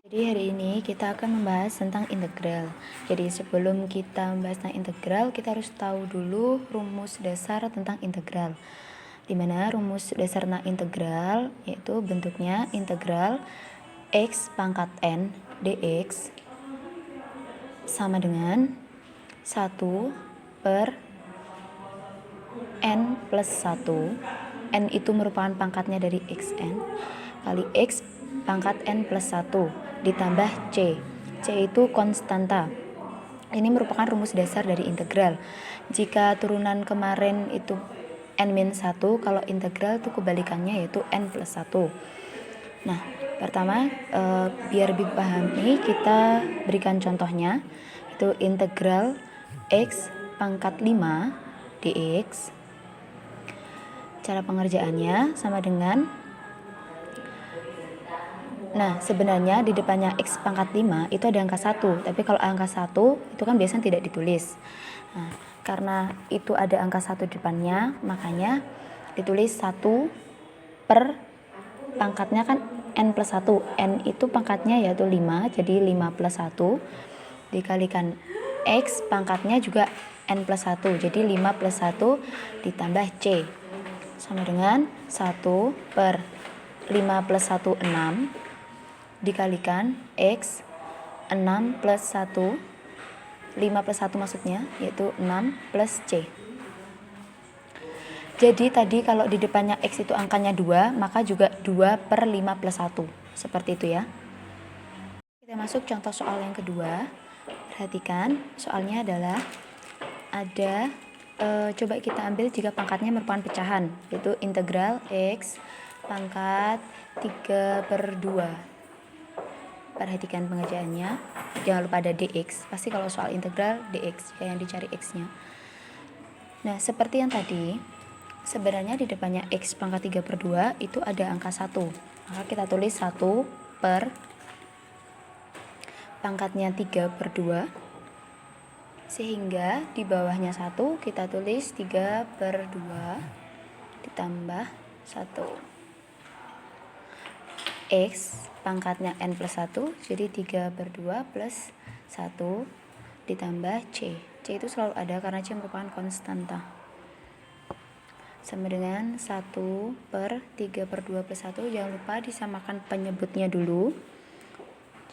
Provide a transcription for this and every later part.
Jadi hari ini kita akan membahas tentang integral. Jadi sebelum kita membahas tentang integral, kita harus tahu dulu rumus dasar tentang integral. Dimana rumus dasar tentang integral yaitu bentuknya integral x pangkat n dx sama dengan 1 per n plus 1. N itu merupakan pangkatnya dari xn kali x pangkat n plus 1 ditambah c. C itu konstanta. Ini merupakan rumus dasar dari integral. Jika turunan kemarin itu n-1, kalau integral itu kebalikannya yaitu n plus 1. Nah, pertama biar lebih pahami kita berikan contohnya. Itu integral x pangkat 5 dx. Cara pengerjaannya sama dengan, nah sebenarnya di depannya x pangkat 5 itu ada angka 1, tapi kalau angka 1 itu kan biasanya tidak ditulis. Nah, karena itu ada angka 1 di depannya, makanya ditulis 1 per pangkatnya kan n plus 1. N itu pangkatnya yaitu 5, jadi 5 plus 1 dikalikan x pangkatnya juga n plus 1, jadi 5 plus 1 ditambah c sama dengan 1 per 5 plus 1 6 dikalikan x 6 plus 1 5 plus 1 maksudnya yaitu 6 plus c. Jadi tadi kalau di depannya x itu angkanya 2, maka juga 2 per 5 plus 1 seperti itu ya. Kita masuk contoh soal yang kedua. Perhatikan soalnya adalah ada coba kita ambil jika pangkatnya merupakan pecahan, yaitu integral x pangkat 3 per 2. Perhatikan pengerjaannya, jangan lupa ada dx, pasti kalau soal integral dx ya yang dicari x-nya. Nah, seperti yang tadi, sebenarnya di depannya x pangkat 3 per 2 itu ada angka 1, maka kita tulis 1 per pangkatnya 3 per 2, sehingga di bawahnya 1 kita tulis 3 per 2 ditambah 1. X pangkatnya n plus 1, jadi 3 per 2 plus 1 ditambah c. C itu selalu ada karena c merupakan konstanta. Sama dengan 1 per 3 per 2 plus 1, jangan lupa disamakan penyebutnya dulu.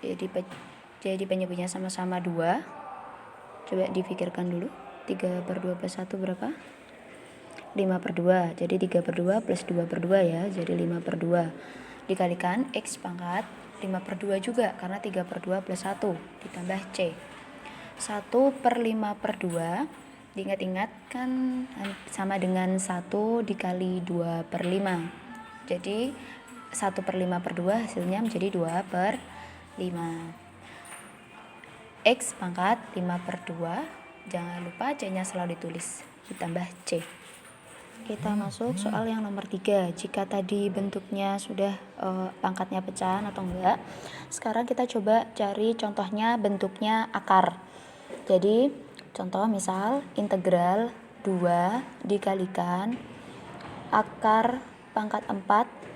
Jadi penyebutnya sama-sama 2. Coba dipikirkan dulu, 3 per 2 plus 1 berapa? 5 per 2, jadi 3 per 2 plus 2 per 2 ya, jadi 5 per 2. Dikalikan X pangkat 5 per 2 juga, karena 3 per 2 plus 1, ditambah C. 1 per 5 per 2, diingat-ingat kan sama dengan 1 dikali 2 per 5. Jadi 1 per 5 per 2 hasilnya menjadi 2 per 5. X pangkat 5 per 2, jangan lupa C-nya selalu ditulis, ditambah C. Kita masuk soal yang nomor 3. Jika tadi bentuknya sudah pangkatnya pecahan atau enggak, sekarang kita coba cari contohnya bentuknya akar. Jadi contoh misal integral 2 dikalikan akar pangkat 4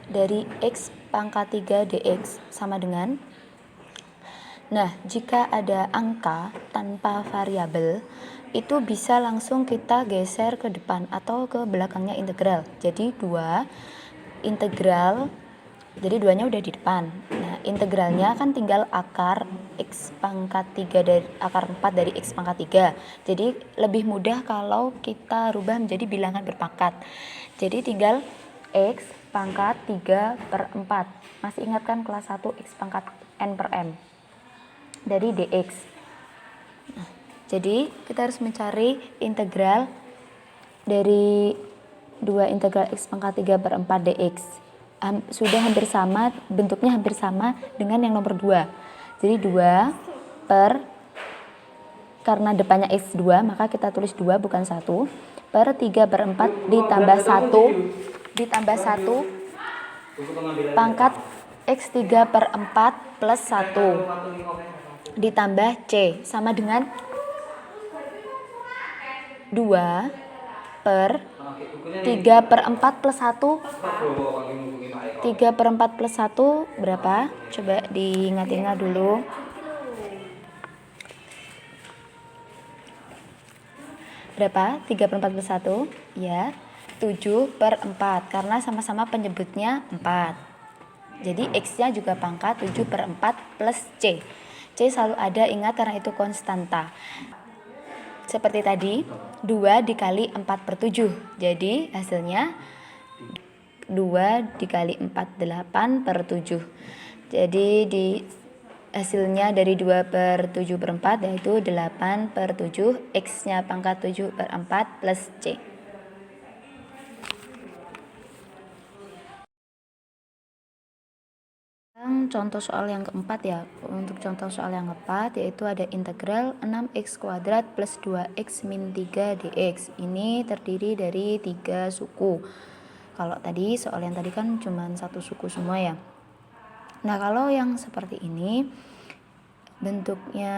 dari x pangkat 3 dx sama dengan, nah, jika ada angka tanpa variabel, itu bisa langsung kita geser ke depan atau ke belakangnya integral. Jadi 2 integral, jadi 2-nya udah di depan. Nah, integralnya kan tinggal akar x pangkat 3 dari akar 4 dari x pangkat 3. Jadi lebih mudah kalau kita rubah menjadi bilangan berpangkat. Jadi tinggal x pangkat 3 per 4. Masih ingat kan kelas 1 x pangkat n per m dari dx. Nah, jadi kita harus mencari integral dari 2 integral x pangkat 3 per 4 dx. Sudah hampir sama, bentuknya hampir sama dengan yang nomor 2. Jadi 2 per, karena depannya x 2, maka kita tulis 2 bukan 1, per 3 per 4 ditambah 1 pangkat x 3 per 4 plus 1 ditambah C sama dengan 2 per 3 per 4 plus 1 3/4 plus 1 berapa? Coba diingat-ingat dulu. Berapa? 3/4 plus 1? Ya, 7/4. Karena sama-sama penyebutnya 4. Jadi X-nya juga pangkat 7/4 plus C. C selalu ada, ingat, karena itu konstanta. Seperti tadi, 2 dikali 4/7. Jadi hasilnya 2 dikali 4, 8/7. Jadi hasilnya dari 2/7/4 yaitu 8/7. X-nya pangkat 7/4 plus C. Contoh soal yang keempat ya. Untuk contoh soal yang keempat yaitu ada integral 6x kuadrat plus 2x min 3 dx. Ini terdiri dari 3 suku. Kalau tadi soal yang tadi kan cuma satu suku semua ya. Nah, kalau yang seperti ini bentuknya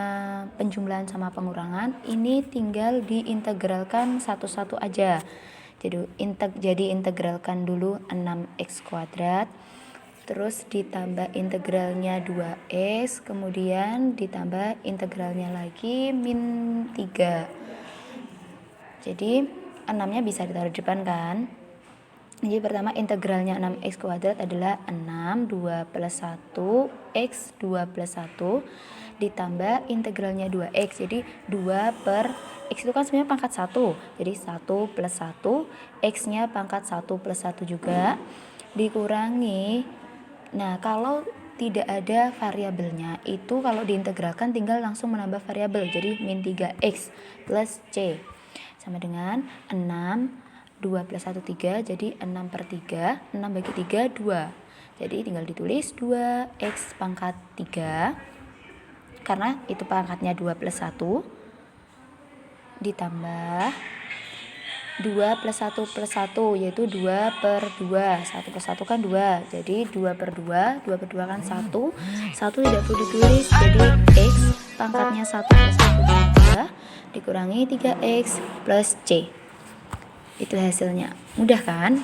penjumlahan sama pengurangan, ini tinggal diintegralkan satu-satu aja. Jadi integralkan dulu 6x kuadrat, terus ditambah integralnya 2x, kemudian ditambah integralnya lagi min 3. Jadi 6-nya bisa ditaruh di depan kan. Jadi pertama integralnya 6x kuadrat adalah 6, 2 plus 1, x 2 plus 1, ditambah integralnya 2x. Jadi 2 per x itu kan sebenarnya pangkat 1. Jadi 1 plus 1, x-nya pangkat 1 plus 1 juga, dikurangi. Nah, kalau tidak ada variabelnya, itu kalau diintegralkan tinggal langsung menambah variabel. Jadi min 3x plus c sama dengan 6, 2 plus 1, 3, jadi 6/3, 6 bagi 3, 2. Jadi tinggal ditulis 2x pangkat 3, karena itu pangkatnya 2 plus 1, ditambah 2 plus 1 plus 1, yaitu 2/2. 1 plus 1 kan 2, jadi 2/2, 2/2 kan 1. 1 tidak perlu ditulis, jadi x pangkatnya 1 plus 1 2, dikurangi 3x plus c. Itu hasilnya. Mudah kan?